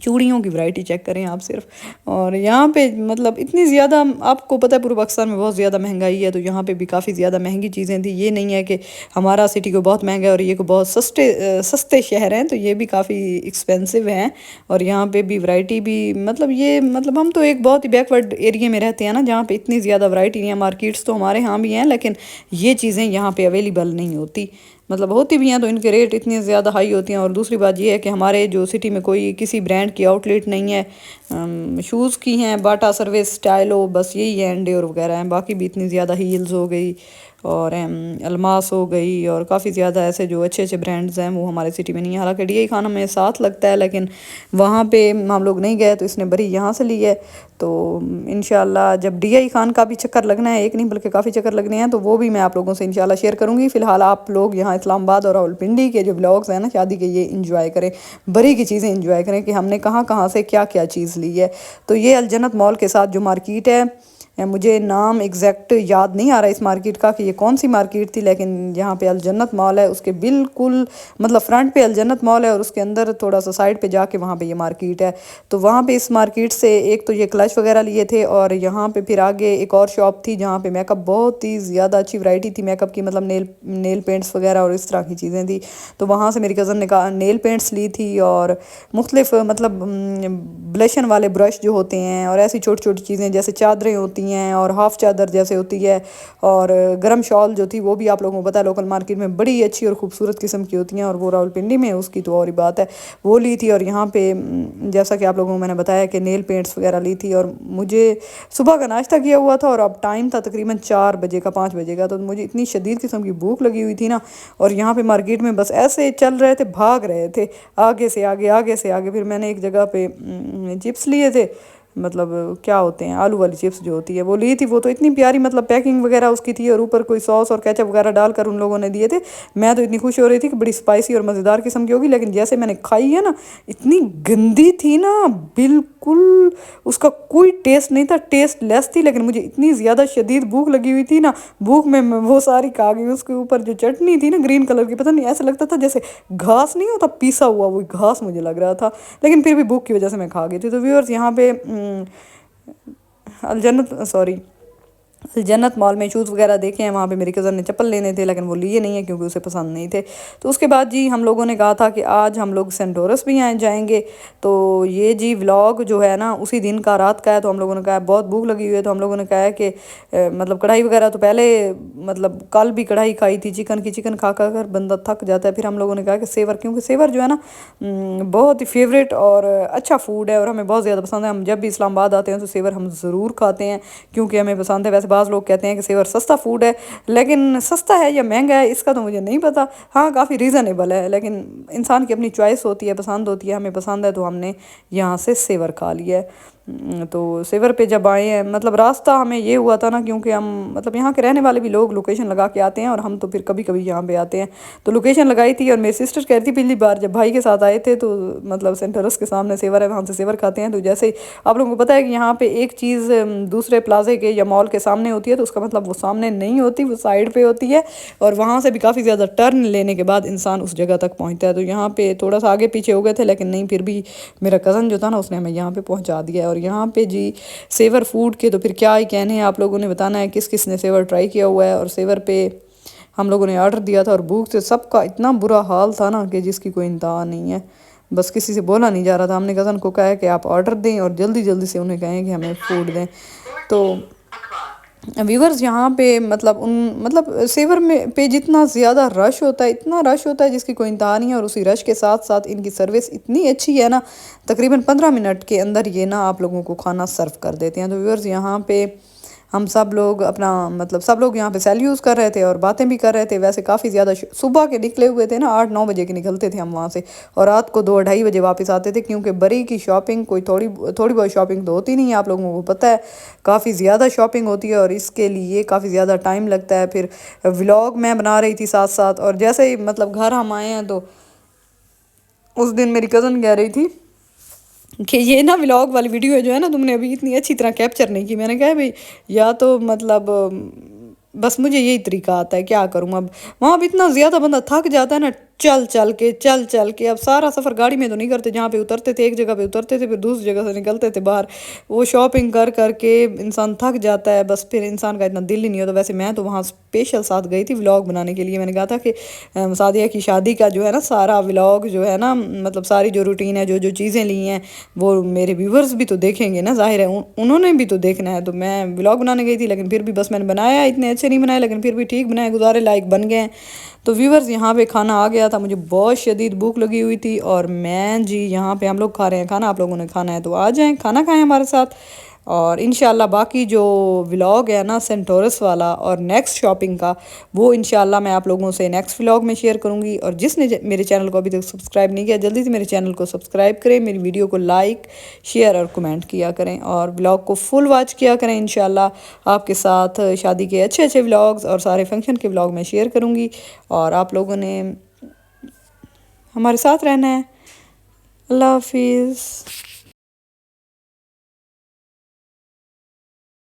چوڑیوں کی variety check کریں آپ صرف. اور یہاں پہ مطلب اتنی زیادہ آپ کو پتہ ہے پورے پاکستان میں بہت زیادہ مہنگائی ہے، تو یہاں پہ بھی کافی زیادہ مہنگی چیزیں تھیں. یہ نہیں ہے کہ ہمارا سٹی کو بہت مہنگا ہے اور یہ کو بہت سستے شہر ہیں، تو یہ بھی کافی ایکسپینسو ہیں. اور یہاں پہ بھی ورائٹی بھی مطلب ہم تو ایک بہت ہی بیکورڈ ایریے میں رہتے ہیں نا، جہاں پہ اتنی زیادہ ورائٹی نہیں ہے. مارکیٹس تو ہمارے ہاں بھی ہیں لیکن یہ چیزیں یہاں پہ اویلیبل نہیں ہوتی. مطلب ہوتی بھی ہیں تو ان کے ریٹ اتنے زیادہ ہائی ہوتی ہیں. اور دوسری بات یہ ہے کہ ہمارے جو سٹی میں کوئی کسی برانڈ کی آؤٹ لیٹ نہیں ہے. شوز کی ہیں باٹا سروس اسٹائلو، بس یہی ہے، انڈیور وغیرہ ہیں. باقی بھی اتنی زیادہ ہیلز ہو گئی اور الماس ہو گئی اور کافی زیادہ ایسے جو اچھے اچھے برانڈز ہیں وہ ہمارے سٹی میں نہیں ہے. حالانکہ ڈی آئی خان ہمیں ساتھ لگتا ہے لیکن وہاں پہ ہم لوگ نہیں گئے، تو اس نے بری یہاں سے لی ہے. تو انشاءاللہ جب ڈی آئی خان کا بھی چکر لگنا ہے، ایک نہیں بلکہ کافی چکر لگنے ہیں، تو وہ بھی میں آپ لوگوں سے انشاءاللہ شیئر کروں گی. فی الحال آپ لوگ یہاں اسلام آباد اور راولپنڈی کے جو بلاگز ہیں نا شادی کے، یہ انجوائے کریں، بری کی چیزیں انجوائے کریں کہ ہم نے کہاں کہاں سے کیا کیا چیز لی ہے. تو یہ الجنت مال کے ساتھ جو مارکیٹ ہے، مجھے نام ایگزیکٹ یاد نہیں آ رہا اس مارکیٹ کا کہ یہ کون سی مارکیٹ تھی، لیکن یہاں پہ الجنت مال ہے، اس کے بالکل مطلب فرنٹ پہ الجنت مال ہے اور اس کے اندر تھوڑا سا سائڈ پہ جا کے وہاں پہ یہ مارکیٹ ہے. تو وہاں پہ اس مارکیٹ سے ایک تو یہ کلچ وغیرہ لیے تھے، اور یہاں پہ پھر آگے ایک اور شاپ تھی جہاں پہ میک اپ بہت ہی زیادہ اچھی ورائٹی تھی میک اپ کی، مطلب نیل پینٹس وغیرہ اور اس طرح کی چیزیں تھی. تو وہاں سے میری کزن نے کہا نیل پینٹس لی تھی اور مختلف مطلب بلیشن والے برش جو ہوتے ہیں، اور ایسی چھوٹی چھوٹی چیزیں جیسے چادریں ہوتی ہیں اور ہاف چادر جیسے ہوتی ہے، اور گرم شال جو تھی وہ بھی آپ لوگوں کو پتہ ہے لوکل مارکیٹ میں بڑی اچھی اور خوبصورت قسم کی ہوتی ہیں، اور وہ راولپنڈی میں اس کی تو اور ہی بات ہے، وہ لی تھی. اور یہاں پہ جیسا کہ آپ لوگوں کو میں نے بتایا کہ نیل پینٹس وغیرہ لی تھی. اور مجھے صبح کا ناشتہ کیا ہوا تھا اور اب ٹائم تھا تقریباً 4 بجے کا 5 بجے کا، تو مجھے اتنی شدید قسم کی بھوک لگی ہوئی تھی نا. اور یہاں پہ مارکیٹ میں بس ایسے چل رہے تھے، بھاگ رہے تھے آگے سے آگے آگے سے آگے. پھر میں نے ایک جگہ پہ چپس لیے تھے، مطلب کیا ہوتے ہیں آلو والی چپس جو ہوتی ہے وہ لی تھی. وہ تو اتنی پیاری مطلب پیکنگ وغیرہ اس کی تھی، اور اوپر کوئی سوس اور کیچپ وغیرہ ڈال کر ان لوگوں نے دیے تھے. میں تو اتنی خوش ہو رہی تھی کہ بڑی اسپائسی اور مزیدار قسم کی ہوگی، لیکن جیسے میں نے کھائی ہے نا اتنی گندی تھی نا، بالکل اس کا کوئی ٹیسٹ نہیں تھا، ٹیسٹ لیس تھی. لیکن مجھے اتنی زیادہ شدید بھوک لگی ہوئی تھی نا، بھوک میں وہ ساری کھا گئی. اس کے اوپر جو چٹنی تھی نا گرین کلر کی، پتہ نہیں ایسا لگتا تھا جیسے گھاس نہیں ہوتا پیسا ہوا، وہ گھاس مجھے لگ رہا تھا، لیکن پھر بھی بھوک کی وجہ سے میں کھا گئی تھی. تو ویورز یہاں پہ الجنت مال میں شوز وغیرہ دیکھے ہیں، وہاں پہ میری کزن نے چپل لینے تھے لیکن وہ لیے نہیں ہیں کیونکہ اسے پسند نہیں تھے. تو اس کے بعد جی ہم لوگوں نے کہا تھا کہ آج ہم لوگ سینٹ ڈورس بھی جائیں گے. تو یہ جی ولاگ جو ہے نا اسی دن کا رات کا ہے. تو ہم لوگوں نے کہا بہت بھوک لگی ہوئی ہے، تو ہم لوگوں نے کہا ہے کہ مطلب کڑھائی وغیرہ تو پہلے مطلب کل بھی کڑھائی کھائی تھی چکن کھا کر بندہ تھک جاتا ہے. پھر ہم لوگوں نے کہا کہ سیور، کیونکہ سیور جو ہے نا بہت ہی فیوریٹ اور اچھا فوڈ ہے اور ہمیں بہت زیادہ پسند ہے. ہم جب بھی اسلام آباد آتے ہیں تو سیور ہم ضرور کھاتے ہیں کیونکہ ہمیں پسند ہے. ویسے بعض لوگ کہتے ہیں کہ سیور سستا فوڈ ہے، لیکن سستا ہے یا مہنگا ہے اس کا تو مجھے نہیں پتہ. ہاں کافی ریزنیبل ہے، لیکن انسان کی اپنی چوائس ہوتی ہے، پسند ہوتی ہے. ہمیں پسند ہے تو ہم نے یہاں سے سیور کھا لیا ہے. تو سیور پہ جب آئے ہیں مطلب راستہ ہمیں یہ ہوا تھا نا، کیونکہ ہم مطلب یہاں کے رہنے والے بھی لوگ لوکیشن لگا کے آتے ہیں اور ہم تو پھر کبھی کبھی یہاں پہ آتے ہیں. تو لوکیشن لگائی تھی اور میری سسٹر کہتی تھی پچھلی بار جب بھائی کے ساتھ آئے تھے تو مطلب سینٹرس کے سامنے سیور ہے، وہاں سے سیور کھاتے ہیں. تو جیسے آپ لوگوں کو پتہ ہے کہ یہاں پہ ایک چیز دوسرے پلازے کے یا مال کے سامنے ہوتی ہے تو اس کا مطلب وہ سامنے نہیں ہوتی، وہ سائڈ پہ ہوتی ہے، اور وہاں سے بھی کافی زیادہ ٹرن لینے کے بعد انسان اس جگہ تک پہنچتا ہے. تو یہاں پہ تھوڑا سا آگے پیچھے ہو گئے تھے، لیکن نہیں پھر بھی میرا کزن جو تھا نا اس نے ہمیں یہاں پہ پہنچا دیا ہے. اور یہاں پہ جی سیور فوڈ کے تو پھر کیا ہی کہنے ہیں، آپ لوگوں نے بتانا ہے کس کس نے سیور ٹرائی کیا ہوا ہے. اور سیور پہ ہم لوگوں نے آرڈر دیا تھا اور بھوک سے سب کا اتنا برا حال تھا نا کہ جس کی کوئی انتہا نہیں ہے. بس کسی سے بولا نہیں جا رہا تھا. ہم نے کزن کو کہا ہے کہ آپ آرڈر دیں اور جلدی جلدی سے انہیں کہیں کہ ہمیں فوڈ دیں. تو ویورز یہاں پہ مطلب سیور میں پہ جتنا زیادہ رش ہوتا ہے، اتنا رش ہوتا ہے جس کی کوئی انتہا نہیں ہے. اور اسی رش کے ساتھ ساتھ ان کی سروس اتنی اچھی ہے نا، تقریباً 15 منٹ کے اندر یہ نا آپ لوگوں کو کھانا سرو کر دیتے ہیں. تو ویورز یہاں پہ ہم سب لوگ اپنا مطلب سب لوگ یہاں پہ سیل یوز کر رہے تھے اور باتیں بھی کر رہے تھے. ویسے کافی زیادہ صبح کے نکلے ہوئے تھے نا، 8-9 بجے کے نکلتے تھے ہم وہاں سے، اور رات کو 2-2:30 بجے واپس آتے تھے. کیونکہ بری کی شاپنگ کوئی تھوڑی بہت شاپنگ تو ہوتی نہیں ہے، آپ لوگوں کو پتہ ہے کافی زیادہ شاپنگ ہوتی ہے اور اس کے لیے کافی زیادہ ٹائم لگتا ہے. پھر ولاگ میں بنا رہی تھی ساتھ ساتھ، اور جیسے ہی مطلب گھر ہم آئے ہیں تو اس دن میری کزن کہہ رہی تھی کہ یہ نا ولاگ والی ویڈیو جو ہے نا تم نے ابھی اتنی اچھی طرح کیپچر نہیں کی. میں نے کہا بھئی یا تو مطلب بس مجھے یہی طریقہ آتا ہے، کیا کروں اب. وہاں پہ اتنا زیادہ بندہ تھک جاتا ہے نا، چل چل کے اب سارا سفر گاڑی میں تو نہیں کرتے، جہاں پہ اترتے تھے ایک جگہ پہ اترتے تھے، پھر دوسری جگہ سے نکلتے تھے باہر، وہ شاپنگ کر کر کے انسان تھک جاتا ہے، بس پھر انسان کا اتنا دل ہی نہیں ہوتا۔ ویسے میں تو وہاں اسپیشل ساتھ گئی تھی ولاگ بنانے کے لیے، میں نے کہا تھا کہ سعدیہ کی شادی کا جو ہے نا سارا ولاگ جو ہے نا، مطلب ساری جو روٹین ہے، جو چیزیں لی ہیں وہ میرے ویورز بھی تو دیکھیں گے نا، ظاہر ہے انہوں نے بھی تو دیکھنا ہے۔ تو میں ولاگ بنانے گئی تھی، لیکن پھر بھی بس میں نے بنایا، اتنے اچھے نہیں بنائے لیکن پھر بھی ٹھیک بنائے، گزارے لائق بن گئے ہیں۔ تو ویورز یہاں پہ کھانا آ گیا تھا، مجھے بہت شدید بھوک لگی ہوئی تھی، اور میں جی یہاں پہ ہم لوگ کھا رہے ہیں کھانا، آپ لوگوں نے کھانا ہے تو آ جائیں کھانا کھائیں ہمارے ساتھ۔ اور انشاءاللہ باقی جو ولاگ ہے نا سینٹورس والا اور نیکسٹ شاپنگ کا، وہ انشاءاللہ میں آپ لوگوں سے نیکسٹ ولاگ میں شیئر کروں گی۔ اور جس نے میرے چینل کو ابھی تک سبسکرائب نہیں کیا، جلدی سے میرے چینل کو سبسکرائب کریں، میری ویڈیو کو لائک شیئر اور کمنٹ کیا کریں، اور ولاگ کو فل واچ کیا کریں۔ انشاءاللہ آپ کے ساتھ شادی کے اچھے اچھے ولاگز اور سارے فنکشن کے ولاگ میں شیئر کروں گی، اور آپ لوگوں نے ہمارے ساتھ رہنا ہے۔ اللہ حافظ۔